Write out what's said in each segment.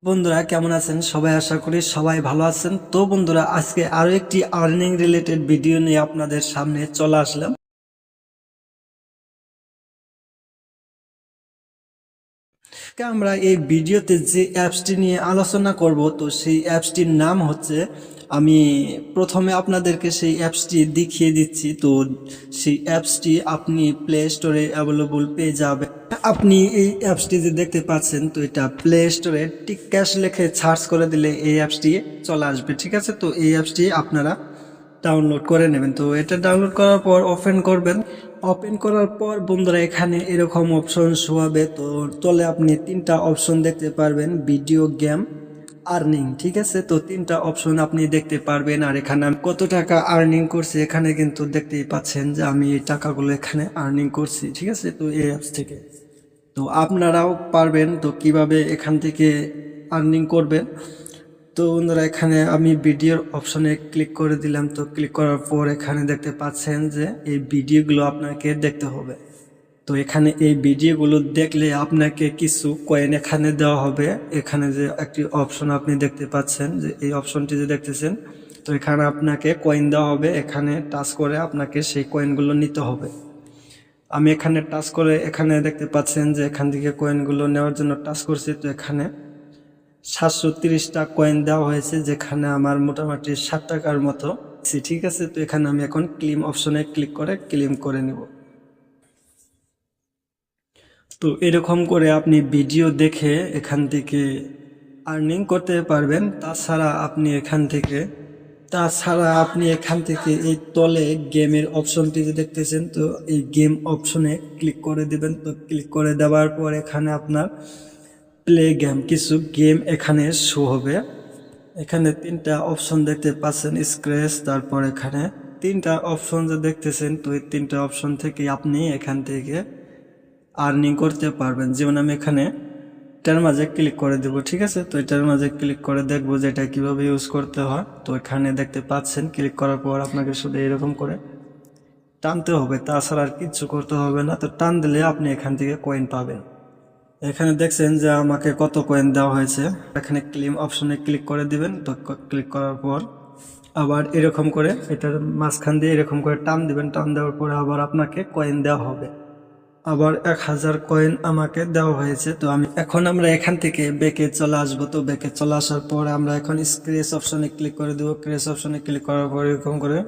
বন্ধুরা কেমন আছেন সবাই? আশা করি সবাই ভালো আছেন। তো বন্ধুরা, আজকে আরো একটি আর্নিং রিলেটেড ভিডিও নিয়ে আপনাদের সামনে চলে আসলাম। আমরা এই ভিডিওতে যে অ্যাপসটি নিয়ে আলোচনা করব, তো সেই অ্যাপসটির নাম হচ্ছে, আমি প্রথমে আপনাদেরকে সেই অ্যাপসটি দেখিয়ে দিচ্ছি। তো সেই অ্যাপসটি আপনি প্লে স্টোরে অ্যাভেলেবল পেয়ে যাবেন। আপনি এই অ্যাপসটি যে দেখতে পাচ্ছেন, তো এটা প্লে স্টোরে টিক ক্যাশ লিখে সার্চ করে দিলে এই অ্যাপসটি চলে আসবে। ঠিক আছে, তো এই অ্যাপসটি আপনারা ডাউনলোড করে নেবেন। তো এটা ডাউনলোড করার পর ওপেন করবেন। ওপেন করার পর বন্ধুরা, এখানে এরকম অপশন শো হবে। তো তলে আপনি তিনটা অপশন দেখতে পারবেন, ভিডিও, গেম, আর্নিং। ঠিক আছে, তো তিনটা অপশন আপনি দেখতে পারবেন। আর এখানে আমি কত টাকা আর্নিং করছি এখানে কিন্তু দেখতেই পাচ্ছেন যে আমি এই টাকাগুলো এখানে আর্নিং করছি। ঠিক আছে, তো এই অ্যাপস থেকে তো আপনারাও পারবেন। তো কিভাবে এখান থেকে আর্নিং করবেন, তো বন্ধুরা এখানে আমি ভিডিওর অপশনে ক্লিক করে দিলাম। তো ক্লিক করার পর এখানে দেখতে পাচ্ছেন যে এই ভিডিওগুলো আপনাকে দেখতে হবে। তো এখানে এই ভিডিওগুলো দেখলে আপনাকে কিছু কয়েন এখানে দেওয়া হবে। এখানে যে একটি অপশন আপনি দেখতে পাচ্ছেন, যে এই অপশনটি যে দেখতেছেন, তো এখানে আপনাকে কয়েন দেওয়া হবে। এখানে টাচ করে আপনাকে সেই কয়েনগুলো নিতে হবে। আমি এখানে টাচ করে, এখানে দেখতে পাচ্ছেন যে এখান থেকে কয়েনগুলো নেওয়ার জন্য টাচ করছি। তো এখানে 730টা কয়েন দেওয়া হয়েছে, যেখানে আমার মোটামুটি 60 টাকার মতো। ঠিক আছে, তো এখানে আমি এখন ক্লেম অপশনে ক্লিক করে ক্লেম করে নিব। তো এরকম করে আপনি ভিডিও দেখে এখান থেকে আর্নিং করতে পারবেন। তাছাড়া আপনি এখান থেকে এই তলে গেমের অপশনটি যে দেখতেছেন, তো এই গেম অপশনে ক্লিক করে দিবেন। তো ক্লিক করে দেওয়ার পর এখানে আপনার প্লে গেম, কিছু গেম এখানে শো হবে। এখানে তিনটা অপশন দেখতে পাচ্ছেন, স্ক্র্যাচ, তারপর এখানে তিনটা অপশন যে দেখতেছেন, তো এই তিনটা অপশন থেকে আপনি এখান থেকে আর্নিং করতে পারবেন। যেমন আমি এখানে এটার মাঝে ক্লিক করে দেব। ঠিক আছে, তো এটার মাঝে ক্লিক করে দেখবো যে এটা কিভাবে ইউজ করতে হয়। তো এখানে দেখতে পাচ্ছেন, ক্লিক করার পর আপনাকে শুধু এরকম করে টানতে হবে, তাছাড়া আর কিচ্ছু করতে হবে না। তো টান দিলে আপনি এখান থেকে কয়েন পাবেন। এখানে দেখছেন যে আমাকে কত কয়েন দেওয়া হয়েছে। এখানে ক্লেম অপশনে ক্লিক করে দিবেন। তো ক্লিক করার পর আবার এরকম করে এটার মাঝখান দিয়ে এরকম করে টান দিবেন। টান দেওয়ার পরে আবার আপনাকে কয়েন দেওয়া হবে। আবার 1000 কয়েন আমাকে দেওয়া হয়েছে। তো আমরা এখান থেকে ব্যাকে চলে আসবো। তো ব্যাকে চলে আসার পর আমরা এখন স্ক্র্যাচ অপশনে ক্লিক করে দেবো। স্ক্র্যাচ অপশনে ক্লিক করার পর এরকম করে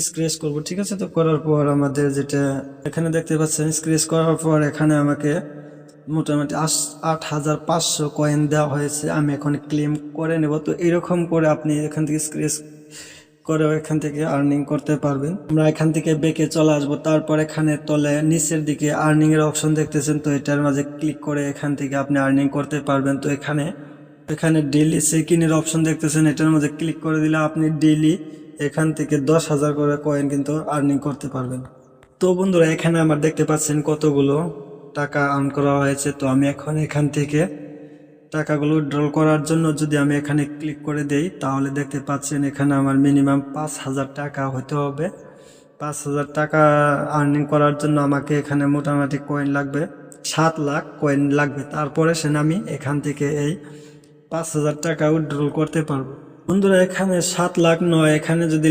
স্ক্র্যাচ করব। ঠিক আছে, তো করার পর আমাদের যেটা এখানে দেখতে পাচ্ছেন, স্ক্র্যাচ করার পর এখানে আমাকে মোটামুটি 8500 কয়েন দেওয়া হয়েছে। আমি এখন ক্লেম করে নেব। তো এরকম করে আপনি এখান থেকে স্ক্র্যাচ করে এখান থেকে আর্নিং করতে পারবেন। আমরা এখান থেকে বেঁকে চলে আসবো। তারপর এখানে তলে নিচের দিকে আর্নিং এর অপশন দেখতেছেন, তো এটার মাঝে ক্লিক করে এখান থেকে আপনি আর্নিং করতে পারবেন। তো এখানে এখানে ডেইলি চেকিং-এর অপশন দেখতেছেন, এটার মধ্যে ক্লিক করে দিলে আপনি ডেইলি এখান থেকে 10,000 করে কয়েন কিন্তু আর্নিং করতে পারবেন। তো বন্ধুরা, এখানে আমার দেখতে পাচ্ছেন কতগুলো টাকা আর্ন করা হয়েছে। তো আমি এখন এখান থেকে টাকাগুলো উইথড্রল করার জন্য যদি আমি এখানে ক্লিক করে দেই, তাহলে দেখতে পাচ্ছেন এখানে আমার মিনিমাম 5,000 টাকা হতে হবে। 5,000 টাকা আর্নিং করার জন্য আমাকে এখানে মোটামুটি কয়েন লাগবে 7 লাখ কয়েন লাগবে। তারপরে আমি এখান থেকে এই 5,000 টাকা উইথড্রল করতে পারবো। বন্ধুরা, এখানে 7 লাখ নয়, এখানে যদি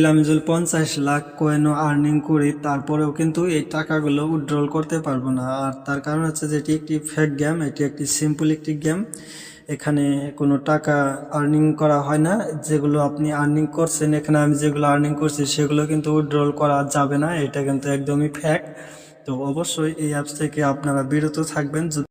50 লাখ কয়েনও আর্নিং করি, তারপরেও কিন্তু এই টাকাগুলো উইথড্রল করতে পারবো না। আর তার কারণ হচ্ছে যে এটি একটি ফেক গেম, এটি একটি সিম্পল একটি গেম। এখানে কোনো টাকা আর্নিং করা হয় না। যেগুলো আপনি আর্নিং করছেন, এখানে আমি যেগুলো আর্নিং করছি সেগুলো কিন্তু উইথড্রল করা যাবে না। এটা কিন্তু একদমই ফেক। তো অবশ্যই এই অ্যাপস থেকে আপনারা বিরত থাকবেন।